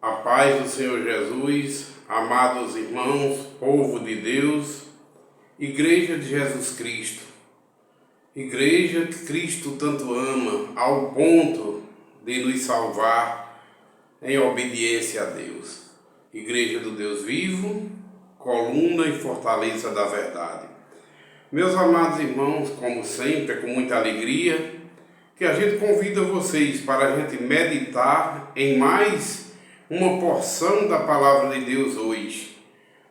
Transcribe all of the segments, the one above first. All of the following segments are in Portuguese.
A paz do Senhor Jesus, amados irmãos, povo de Deus, Igreja de Jesus Cristo, Igreja que Cristo tanto ama ao ponto de nos salvar em obediência a Deus. Igreja do Deus vivo, coluna e fortaleza da verdade. Meus amados irmãos, como sempre, é com muita alegria que a gente convida vocês para a gente meditar em mais uma porção da Palavra de Deus hoje.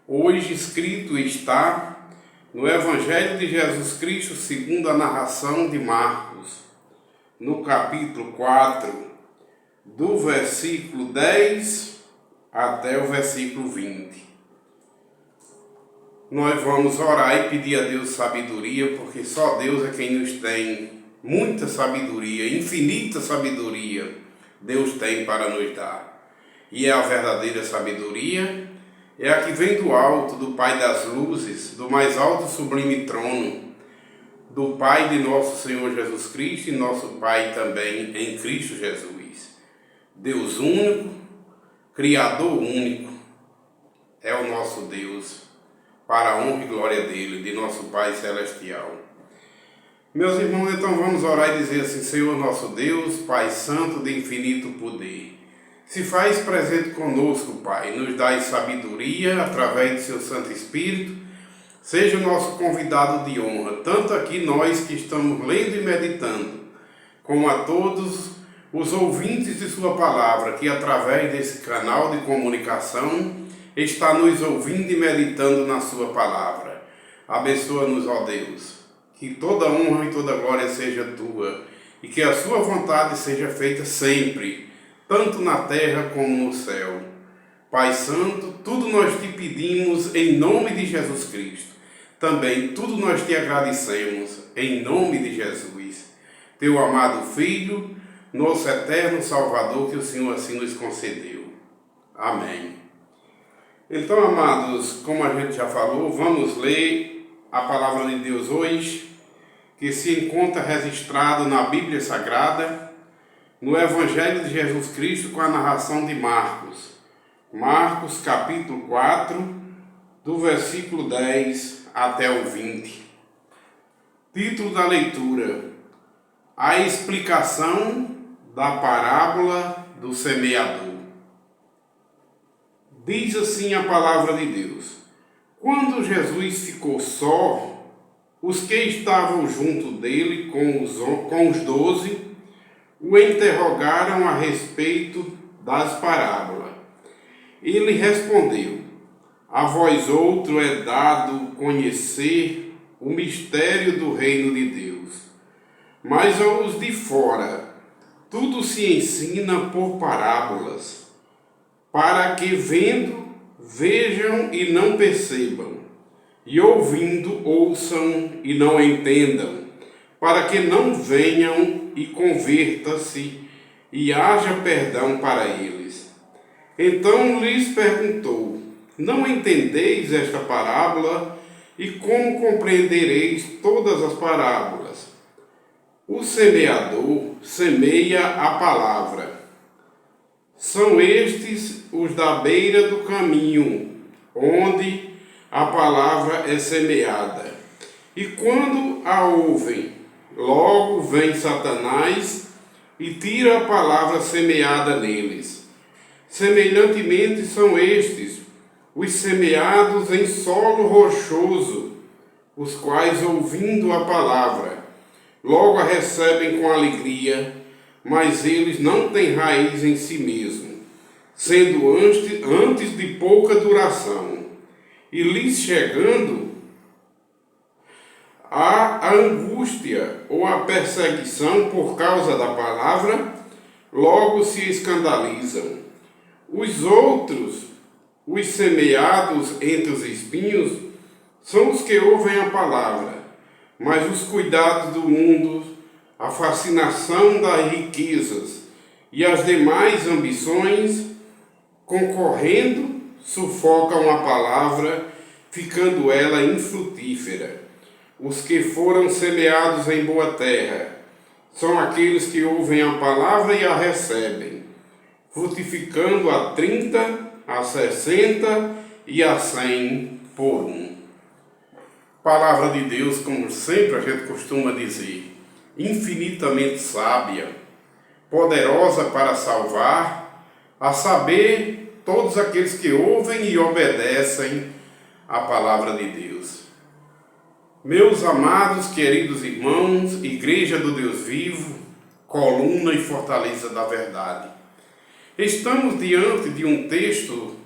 Hoje escrito está no Evangelho de Jesus Cristo segundo a narração de Marcos, no capítulo 4, do versículo 10 até o versículo 20. Nós vamos orar e pedir a Deus sabedoria, porque só Deus é quem nos tem muita sabedoria, infinita sabedoria Deus tem para nos dar. E é a verdadeira sabedoria, é a que vem do alto, do Pai das luzes, do mais alto e sublime trono, do Pai de nosso Senhor Jesus Cristo e nosso Pai também em Cristo Jesus. Deus único, Criador único, é o nosso Deus, para a honra e glória dele, de nosso Pai Celestial. Meus irmãos, então vamos orar e dizer assim: Senhor nosso Deus, Pai Santo de infinito poder, se faz presente conosco, Pai, nos dai sabedoria através de seu Santo Espírito, seja o nosso convidado de honra, tanto aqui nós que estamos lendo e meditando, como a todos os ouvintes de sua palavra, que através desse canal de comunicação está nos ouvindo e meditando na sua palavra. Abençoa-nos, ó Deus, que toda honra e toda glória seja tua, e que a sua vontade seja feita sempre, tanto na terra como no céu. Pai Santo, tudo nós te pedimos em nome de Jesus Cristo. Também tudo nós te agradecemos em nome de Jesus, teu amado Filho, nosso eterno Salvador, que o Senhor assim nos concedeu. Amém. Então, amados, como a gente já falou, vamos ler a palavra de Deus hoje, que se encontra registrado na Bíblia Sagrada, no Evangelho de Jesus Cristo, com a narração de Marcos. Marcos capítulo 4, do versículo 10 até o 20. Título da leitura: A explicação da parábola do semeador. Diz assim a palavra de Deus: Quando Jesus ficou só, os que estavam junto dele com os 12 o interrogaram a respeito das parábolas. Ele respondeu: A vós outro é dado conhecer o mistério do reino de Deus, mas aos de fora tudo se ensina por parábolas, para que vendo, vejam e não percebam, e ouvindo, ouçam e não entendam, para que não venham e converta-se e haja perdão para eles. Então lhes perguntou: Não entendeis esta parábola? E como compreendereis todas as parábolas? O semeador semeia a palavra. São estes os da beira do caminho, onde a palavra é semeada. E quando a ouvem, logo vem Satanás e tira a palavra semeada neles. Semelhantemente são estes os semeados em solo rochoso, os quais, ouvindo a palavra, logo a recebem com alegria, mas eles não têm raiz em si mesmo, sendo antes de pouca duração, e lhes chegando a angústia ou a perseguição por causa da palavra, logo se escandalizam. Os outros, os semeados entre os espinhos, são os que ouvem a palavra, mas os cuidados do mundo, a fascinação das riquezas e as demais ambições, concorrendo, sufocam a palavra, ficando ela infrutífera. Os que foram semeados em boa terra são aqueles que ouvem a palavra e a recebem, frutificando a 30, a 60 e a 100 por um. Palavra de Deus, como sempre a gente costuma dizer, infinitamente sábia, poderosa para salvar, a saber, todos aqueles que ouvem e obedecem a palavra de Deus. Meus amados, queridos irmãos, Igreja do Deus Vivo, coluna e fortaleza da verdade. Estamos diante de um texto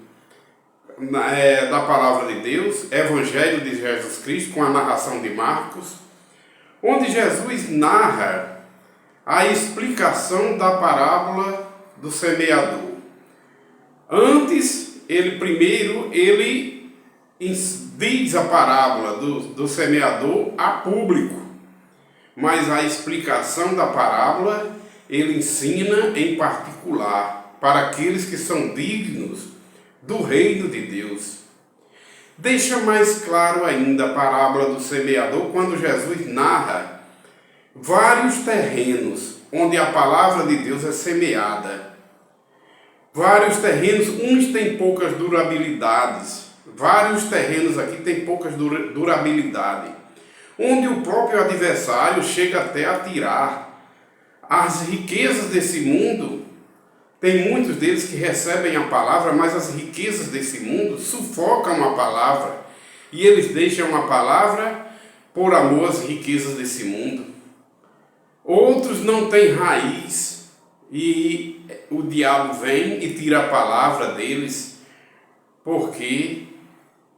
da palavra de Deus, Evangelho de Jesus Cristo, com a narração de Marcos, onde Jesus narra a explicação da parábola do semeador. Antes, ele diz a parábola do semeador a público, mas a explicação da parábola ele ensina em particular para aqueles que são dignos do reino de Deus. Deixa mais claro ainda a parábola do semeador quando Jesus narra vários terrenos onde a palavra de Deus é semeada. Vários terrenos, uns têm poucas durabilidades, vários terrenos aqui têm poucas durabilidade, onde o próprio adversário chega até a tirar as riquezas desse mundo. Tem muitos deles que recebem a palavra, mas as riquezas desse mundo sufocam a palavra e eles deixam a palavra por amor às riquezas desse mundo. Outros não têm raiz e o diabo vem e tira a palavra deles porque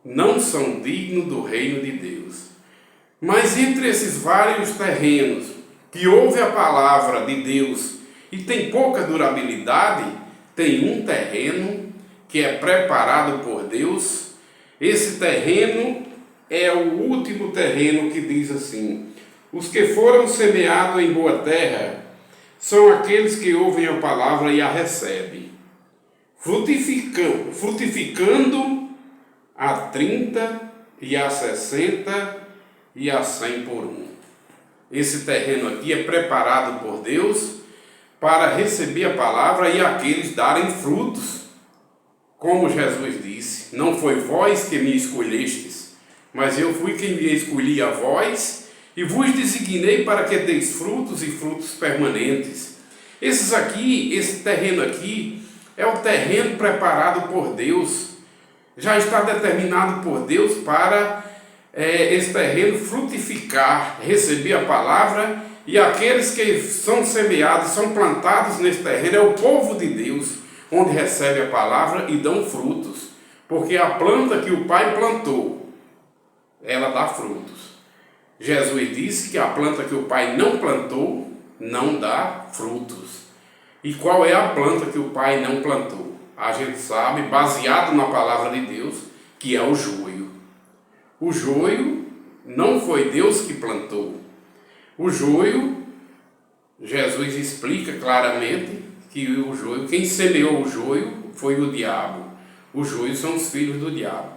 não são dignos do reino de Deus. Mas entre esses vários terrenos que ouve a palavra de Deus e tem pouca durabilidade, tem um terreno que é preparado por Deus. Esse terreno é o último terreno que diz assim: os que foram semeados em boa terra são aqueles que ouvem a palavra e a recebem, frutificando a 30 e a 60 e a 100 por um. Esse terreno aqui é preparado por Deus para receber a palavra e aqueles darem frutos. Como Jesus disse, não foi vós que me escolhestes, mas eu fui quem me escolhi a vós e vos designei para que deis frutos e frutos permanentes. Esse terreno aqui é o terreno preparado por Deus. Já está determinado por Deus para esse terreno frutificar, receber a palavra, e aqueles que são semeados, são plantados nesse terreno, é o povo de Deus, onde recebe a palavra e dão frutos, porque a planta que o Pai plantou, ela dá frutos. Jesus disse que a planta que o Pai não plantou, não dá frutos. E qual é a planta que o Pai não plantou? A gente sabe, baseado na palavra de Deus, que é o joio. O joio não foi Deus que plantou. O joio, Jesus explica claramente que o joio, quem semeou o joio foi o diabo. Os joios são os filhos do diabo.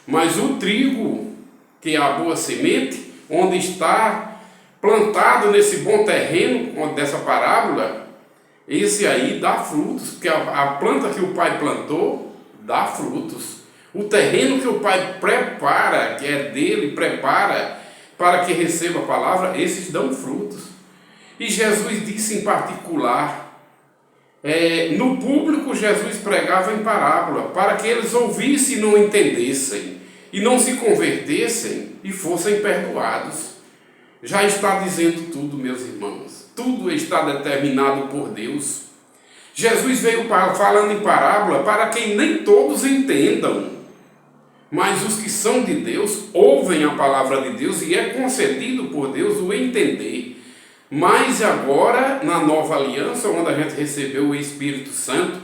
Mas o trigo, que é a boa semente, onde está plantado nesse bom terreno dessa parábola, esse aí dá frutos, porque a planta que o Pai plantou dá frutos. O terreno que o Pai prepara, que é dele, prepara para que receba a palavra, esses dão frutos. E Jesus disse em particular, no público Jesus pregava em parábola, para que eles ouvissem e não entendessem, e não se convertessem e fossem perdoados. Já está dizendo tudo, meus irmãos. Tudo está determinado por Deus. Jesus veio falando em parábola para que nem todos entendam, mas os que são de Deus ouvem a palavra de Deus e é concedido por Deus o entender. Mas agora, na nova aliança, onde a gente recebeu o Espírito Santo,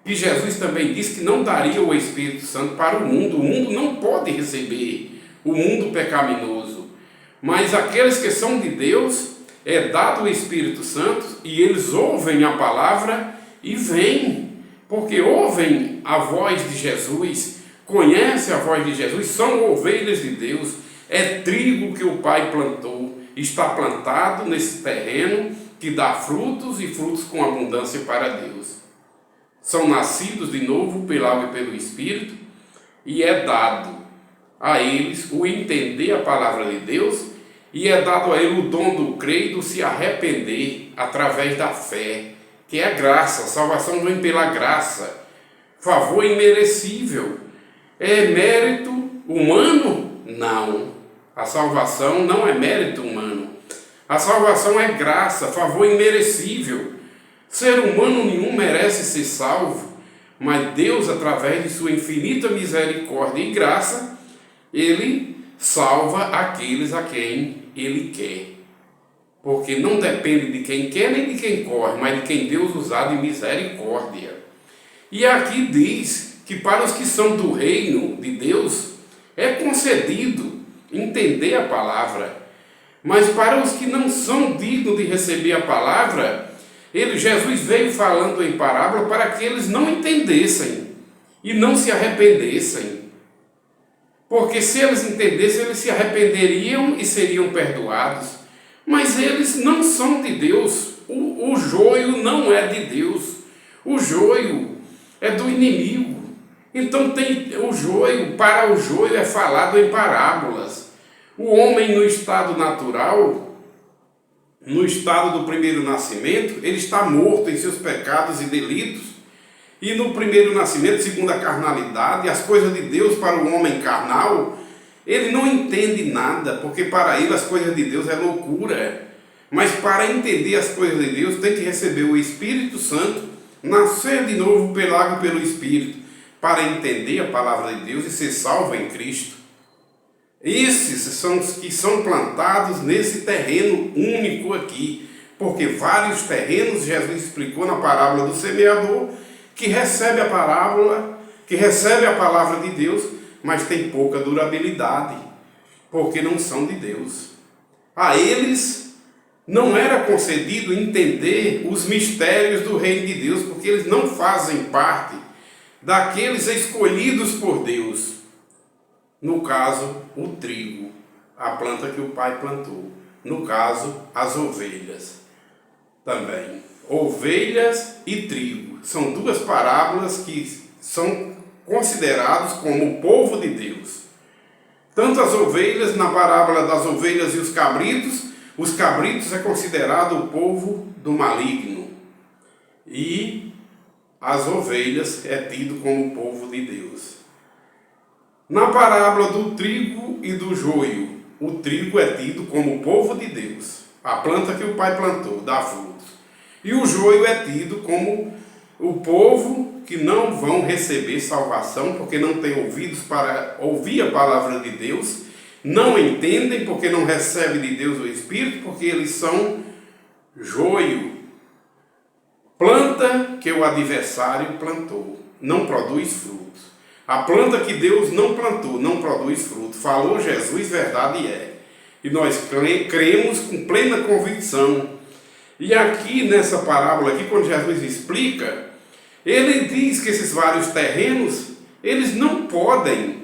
e Jesus também disse que não daria o Espírito Santo para o mundo não pode receber, o mundo pecaminoso. Mas aqueles que são de Deus, é dado o Espírito Santo e eles ouvem a palavra e vêm, porque ouvem a voz de Jesus, conhecem a voz de Jesus, são ovelhas de Deus, é trigo que o Pai plantou, está plantado nesse terreno que dá frutos e frutos com abundância para Deus. são nascidos de novo pela água e pelo Espírito, e é dado a eles o entender a palavra de Deus, e é dado a ele o dom do crer e do se arrepender através da fé, que é a graça. A salvação vem pela graça, favor imerecível. É mérito humano? Não. A salvação não é mérito humano. A salvação é graça, favor imerecível. Ser humano nenhum merece ser salvo, mas Deus, através de sua infinita misericórdia e graça, Ele salva aqueles a quem Ele quer. Porque não depende de quem quer nem de quem corre, mas de quem Deus usar de misericórdia. E aqui diz que para os que são do reino de Deus é concedido entender a palavra, mas para os que não são dignos de receber a palavra, Jesus veio falando em parábola para que eles não entendessem e não se arrependessem. Porque se eles entendessem, eles se arrependeriam e seriam perdoados. Mas eles não são de Deus. O joio não é de Deus. O joio é do inimigo. Então tem o joio, para o joio é falado em parábolas. O homem no estado natural, no estado do primeiro nascimento, ele está morto em seus pecados e delitos. E no primeiro nascimento, segundo a carnalidade, as coisas de Deus para o homem carnal, ele não entende nada, porque para ele as coisas de Deus é loucura. Mas para entender as coisas de Deus, tem que receber o Espírito Santo, nascer de novo pela água e pelo Espírito, para entender a palavra de Deus e ser salvo em Cristo. Esses são os que são plantados nesse terreno único aqui, porque vários terrenos, Jesus explicou na parábola do semeador, que recebe a parábola, que recebe a palavra de Deus, mas tem pouca durabilidade, porque não são de Deus. A eles não era concedido entender os mistérios do reino de Deus, porque eles não fazem parte daqueles escolhidos por Deus. No caso, o trigo, a planta que o pai plantou. No caso, as ovelhas também. Ovelhas e trigo são duas parábolas que são considerados como o povo de Deus. Tanto as ovelhas, na parábola das ovelhas e os cabritos é considerado o povo do maligno. E as ovelhas é tido como o povo de Deus. Na parábola do trigo e do joio, o trigo é tido como o povo de Deus, a planta que o pai plantou, dá frutos. E o joio é tido como o povo que não vão receber salvação, porque não têm ouvidos para ouvir a palavra de Deus, não entendem porque não recebem de Deus o Espírito, porque eles são joio, planta que o adversário plantou, não produz frutos. A planta que Deus não plantou, não produz fruto. Falou Jesus, verdade é. E nós cremos com plena convicção. E aqui nessa parábola, aqui, quando Jesus explica, ele diz que esses vários terrenos, eles não podem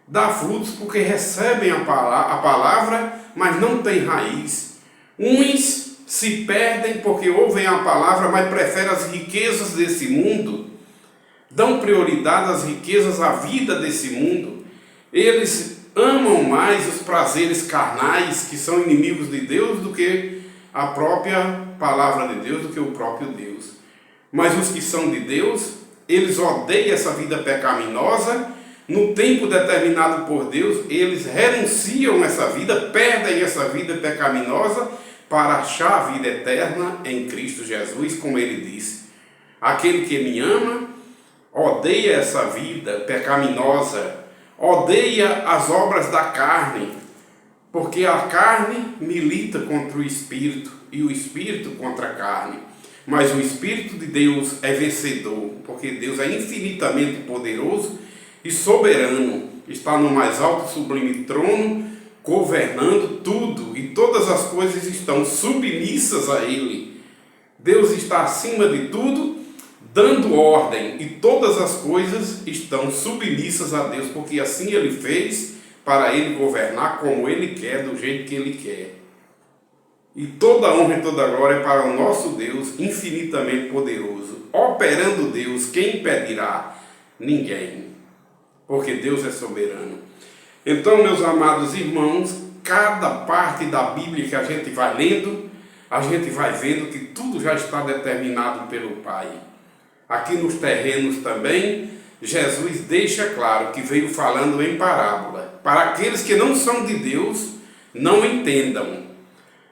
dar frutos porque recebem a palavra, mas não têm raiz. Uns se perdem porque ouvem a palavra, mas preferem as riquezas desse mundo, dão prioridade às riquezas, à vida desse mundo. Eles amam mais os prazeres carnais, que são inimigos de Deus, do que a própria palavra de Deus, do que o próprio Deus. Mas os que são de Deus, eles odeiam essa vida pecaminosa. No tempo determinado por Deus, eles renunciam a essa vida, perdem essa vida pecaminosa para achar a vida eterna em Cristo Jesus, como ele disse. Aquele que me ama odeia essa vida pecaminosa, odeia as obras da carne, porque a carne milita contra o Espírito e o Espírito contra a carne. Mas o Espírito de Deus é vencedor, porque Deus é infinitamente poderoso e soberano, está no mais alto sublime trono, governando tudo, e todas as coisas estão submissas a Ele. Deus está acima de tudo, dando ordem, e todas as coisas estão submissas a Deus, porque assim Ele fez para Ele governar como Ele quer, do jeito que Ele quer. e toda honra e toda glória para o nosso Deus infinitamente poderoso. Operando Deus, quem impedirá? Ninguém, porque Deus é soberano. Então, meus amados irmãos, cada parte da Bíblia que a gente vai lendo, a gente vai vendo que tudo já está determinado pelo Pai. Aqui nos terrenos também, Jesus deixa claro que veio falando em parábola, para aqueles que não são de Deus não entendam,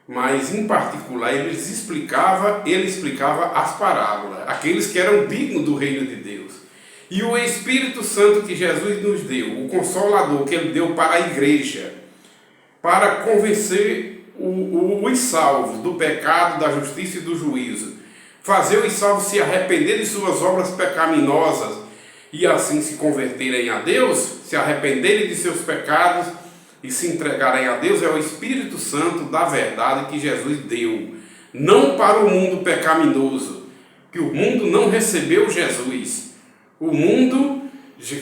mas em particular ele explicava as parábolas, aqueles que eram dignos do reino de Deus. E o Espírito Santo que Jesus nos deu, o Consolador que ele deu para a igreja, para convencer os salvos do pecado, da justiça e do juízo, fazer os salvos se arrepender de suas obras pecaminosas e assim se converterem a Deus, se arrependerem de seus pecados e se entregarem a Deus, é o Espírito Santo da verdade que Jesus deu, não para o mundo pecaminoso, que o mundo não recebeu Jesus. O mundo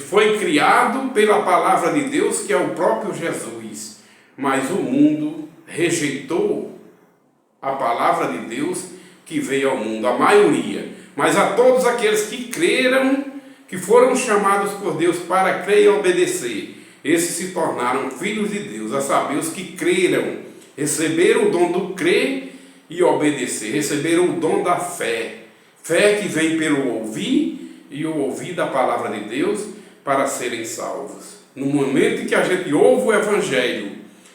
foi criado pela palavra de Deus, que é o próprio Jesus, mas o mundo rejeitou a palavra de Deus que veio ao mundo, a maioria. Mas a todos aqueles que creram, que foram chamados por Deus para crer e obedecer, esses se tornaram filhos de Deus, a saber, os que creram, receberam o dom do crer e obedecer, receberam o dom da fé, fé que vem pelo ouvir e o ouvir da palavra de Deus para serem salvos. No momento em que a gente ouve o Evangelho,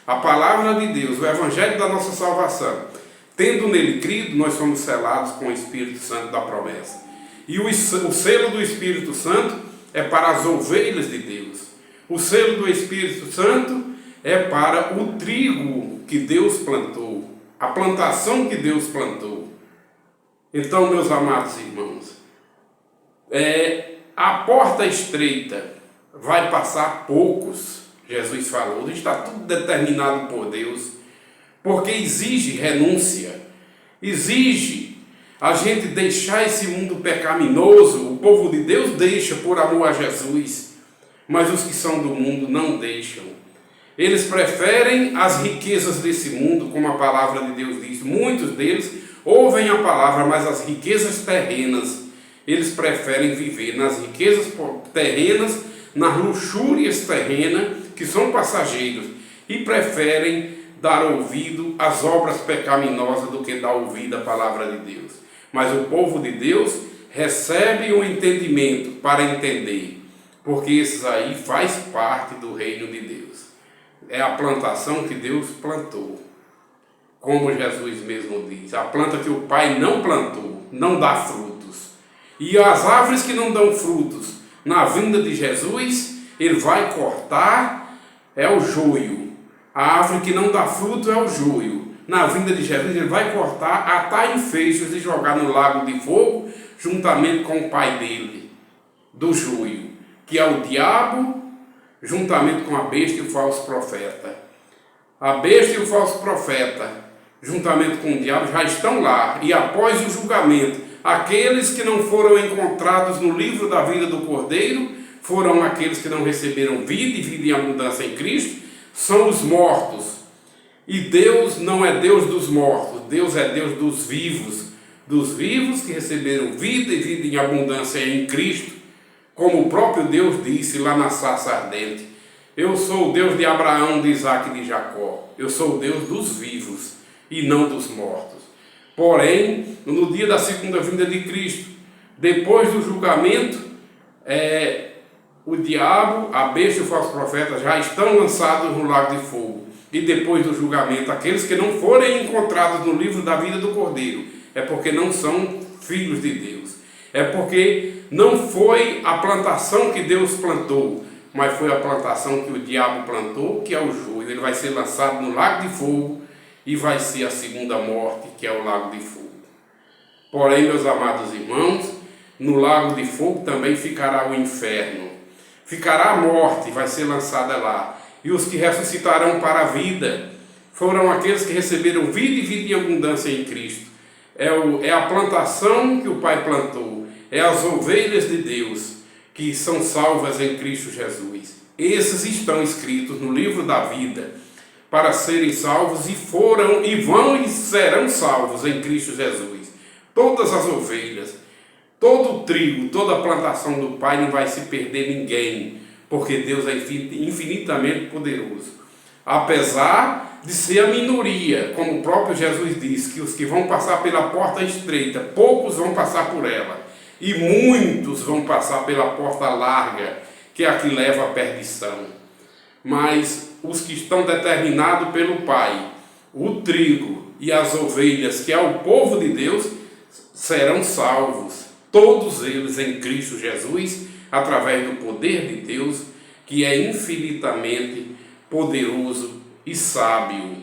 a palavra de Deus, o Evangelho da nossa salvação, tendo nele crido, nós somos selados com o Espírito Santo da promessa. E o selo do Espírito Santo é para as ovelhas de Deus. O selo do Espírito Santo é para o trigo que Deus plantou, a plantação que Deus plantou. Então, meus amados irmãos, a porta estreita vai passar poucos, Jesus falou, está tudo determinado por Deus, porque exige renúncia, exige a gente deixar esse mundo pecaminoso. O povo de Deus deixa por amor a Jesus, mas os que são do mundo não deixam. Eles preferem as riquezas desse mundo, como a palavra de Deus diz. Muitos deles ouvem a palavra, mas as riquezas terrenas, eles preferem viver nas riquezas terrenas, nas luxúrias terrenas, que são passageiros, e preferem dar ouvido às obras pecaminosas do que dar ouvido à palavra de Deus. Mas o povo de Deus recebe o entendimento para entender, porque esses aí faz parte do reino de Deus. É a plantação que Deus plantou. Como Jesus mesmo diz, a planta que o Pai não plantou, não dá frutos. E as árvores que não dão frutos, na vinda de Jesus, ele vai cortar, é o joio. A árvore que não dá fruto é o joio. Na vinda de Jesus, ele vai cortar, atar em feixes e jogar no lago de fogo, juntamente com o pai dele, do joio, que é o diabo, juntamente com a besta e o falso profeta. A besta e o falso profeta, juntamente com o diabo, já estão lá. E após o julgamento, aqueles que não foram encontrados no livro da vida do Cordeiro, foram aqueles que não receberam vida e vida em abundância em Cristo, são os mortos. E Deus não é Deus dos mortos, Deus é Deus dos vivos que receberam vida e vida em abundância em Cristo, como o próprio Deus disse lá na sarça ardente: eu sou o Deus de Abraão, de Isaac e de Jacó. Eu sou o Deus dos vivos e não dos mortos. Porém, no dia da segunda vinda de Cristo, depois do julgamento, o diabo, a besta e o falso profeta já estão lançados no lago de fogo. E depois do julgamento, aqueles que não forem encontrados no livro da vida do Cordeiro, é porque não são filhos de Deus. É porque não foi a plantação que Deus plantou, mas foi a plantação que o diabo plantou, que é o joio. Ele vai ser lançado no lago de fogo e vai ser a segunda morte, que é o lago de fogo. Porém, meus amados irmãos, no lago de fogo também ficará o inferno. Ficará a morte, vai ser lançada lá. E os que ressuscitarão para a vida foram aqueles que receberam vida e vida em abundância em Cristo. É a plantação que o Pai plantou. É as ovelhas de Deus que são salvas em Cristo Jesus. Esses estão escritos no livro da vida. para serem salvos, e foram, e vão e serão salvos em Cristo Jesus. Todas as ovelhas, todo o trigo, toda a plantação do Pai, não vai se perder ninguém, porque Deus é infinitamente poderoso. Apesar de ser a minoria, como o próprio Jesus disse, que os que vão passar pela porta estreita, poucos vão passar por ela, e muitos vão passar pela porta larga, que é a que leva à perdição. Mas os que estão determinados pelo Pai, o trigo e as ovelhas, que é o povo de Deus, serão salvos, todos eles em Cristo Jesus, através do poder de Deus, que é infinitamente poderoso e sábio.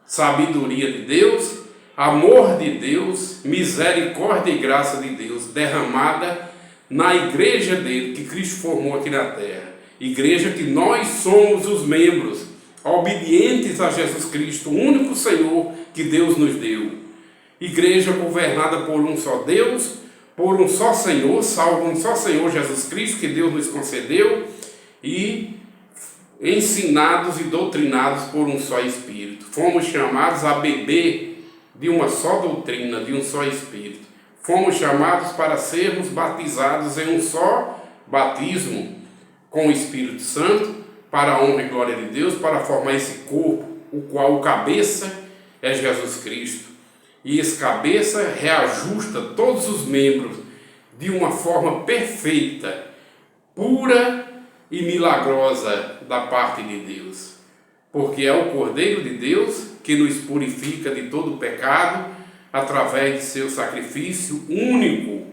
Sabedoria de Deus, amor de Deus, misericórdia e graça de Deus derramada na igreja dele, que Cristo formou aqui na terra. Igreja que nós somos os membros, obedientes a Jesus Cristo, o único Senhor que Deus nos deu. Igreja governada por um só Deus, por um só Senhor, salvo um só Senhor Jesus Cristo, que Deus nos concedeu, e ensinados e doutrinados por um só Espírito. Fomos chamados a beber de uma só doutrina, de um só Espírito. Fomos chamados para sermos batizados em um só batismo, com o Espírito Santo, para a honra e glória de Deus, para formar esse corpo, o qual o cabeça é Jesus Cristo. E esse cabeça reajusta todos os membros de uma forma perfeita, pura e milagrosa da parte de Deus. Porque é o Cordeiro de Deus que nos purifica de todo pecado através de seu sacrifício único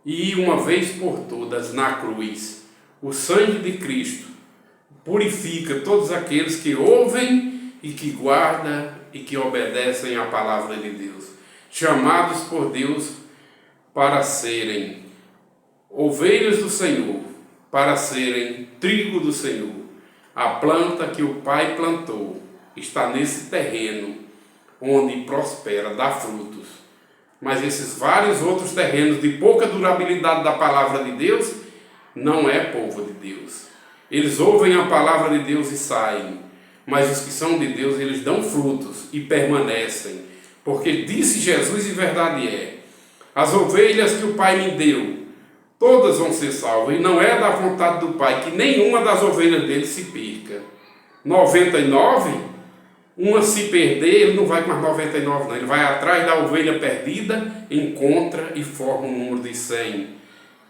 e uma vez por todas na cruz. O sangue de Cristo purifica todos aqueles que ouvem e que guardam e que obedecem à palavra de Deus, chamados por Deus para serem ovelhas do Senhor, para serem trigo do Senhor. A planta que o Pai plantou está nesse terreno onde prospera, dá frutos. Mas esses vários outros terrenos de pouca durabilidade da palavra de Deus não é povo de Deus. Eles ouvem a palavra de Deus e saem, mas os que são de Deus, eles dão frutos e permanecem, porque disse Jesus e verdade é: as ovelhas que o Pai me deu, todas vão ser salvas, e não é da vontade do Pai que nenhuma das ovelhas dele se perca. 99, uma se perder, ele não vai com as 99 não, ele vai atrás da ovelha perdida, encontra e forma um número de 100.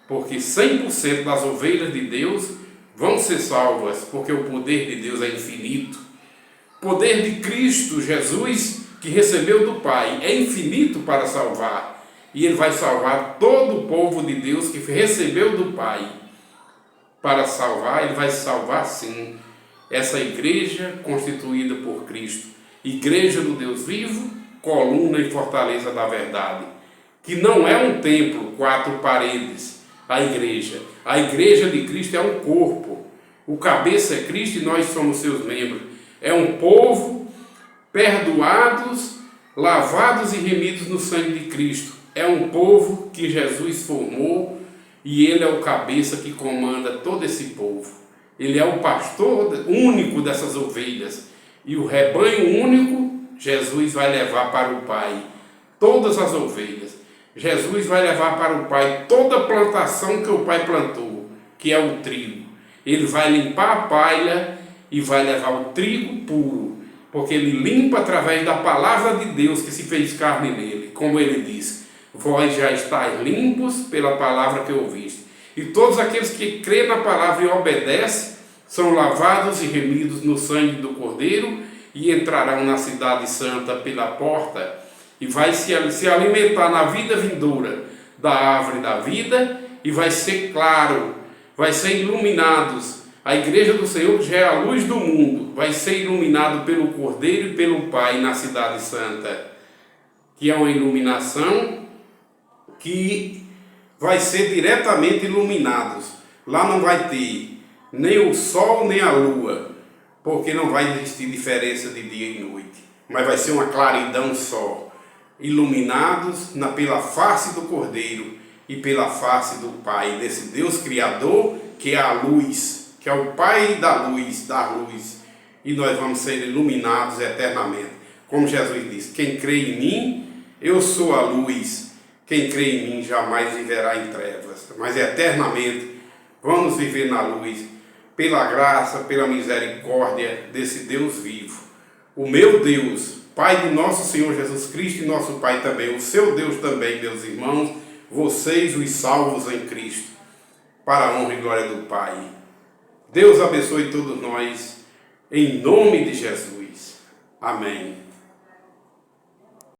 Porque 100% das ovelhas de Deus vão ser salvas, porque o poder de Deus é infinito. O poder de Cristo Jesus, que recebeu do Pai, é infinito para salvar. E Ele vai salvar todo o povo de Deus que recebeu do Pai. Para salvar, Ele vai salvar sim essa igreja constituída por Cristo. Igreja do Deus vivo, coluna e fortaleza da verdade. Que não é um templo, 4 paredes. A igreja de Cristo é um corpo, o cabeça é Cristo e nós somos seus membros. É um povo perdoados, lavados e remidos no sangue de Cristo. É um povo que Jesus formou e Ele é o cabeça que comanda todo esse povo. Ele é o pastor único dessas ovelhas e o rebanho único Jesus vai levar para o Pai, todas as ovelhas. Jesus vai levar para o Pai toda a plantação que o Pai plantou, que é o trigo. Ele vai limpar a palha e vai levar o trigo puro, porque Ele limpa através da palavra de Deus que se fez carne nele. Como Ele disse: vós já estáis limpos pela palavra que ouviste. E todos aqueles que crêem na palavra e obedecem são lavados e remidos no sangue do Cordeiro e entrarão na cidade santa pela porta. E vai se alimentar na vida vindoura da árvore da vida, e vai ser claro, vai ser iluminados. A igreja do Senhor, que já é a luz do mundo, vai ser iluminado pelo Cordeiro e pelo Pai na cidade santa, que é uma iluminação que vai ser diretamente iluminados. Lá não vai ter nem o sol nem a lua, porque não vai existir diferença de dia e noite, mas vai ser uma claridão só. Iluminados pela face do Cordeiro e pela face do Pai, desse Deus Criador que é a luz, que é o Pai da luz, e nós vamos ser iluminados eternamente. Como Jesus disse, quem crê em mim, eu sou a luz. Quem crê em mim jamais viverá em trevas, mas eternamente vamos viver na luz, pela graça, pela misericórdia desse Deus vivo. O meu Deus, Pai do nosso Senhor Jesus Cristo e nosso Pai também, o seu Deus também, meus irmãos, vocês os salvos em Cristo, para a honra e glória do Pai. Deus abençoe todos nós, em nome de Jesus. Amém.